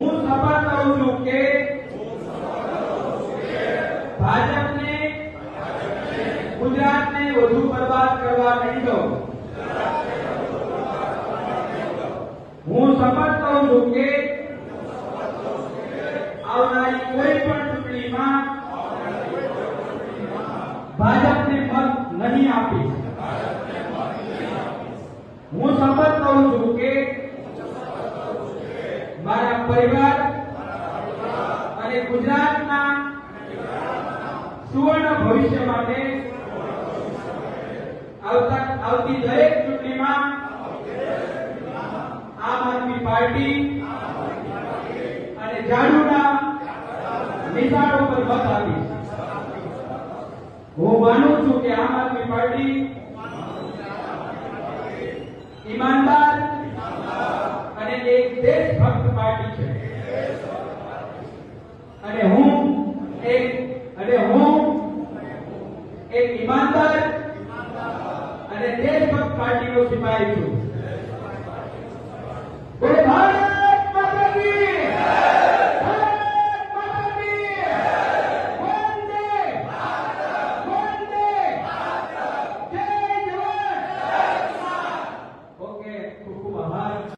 હું શપથ લઉં છું કે ભાજપને ગુજરાતને વધુ બરબાદ કરવા નહીં દઉં. હું શપથ લઉં છું કે આવનારી કોઈ પણ ચૂંટણીમાં ભાજપને મત નહીં આપીશ. હું શપથ લઉં છું કે મારા પરિવાર અને ગુજરાતના સુવર્ણ ભવિષ્ય માટે આવતી દરેક ચૂંટણીમાં આમ આદમી પાર્ટી અને ઝાડુના નિશાન ઉપર મત આપીશ. હું માનું છું કે આમ આદમી પાર્ટી ઈમાનદાર અને એક દેશભક્ત પાર્ટી છે અને હું એક ઈમાનદાર અને દેશભક્ત પાર્ટીનો સિપાહી છું.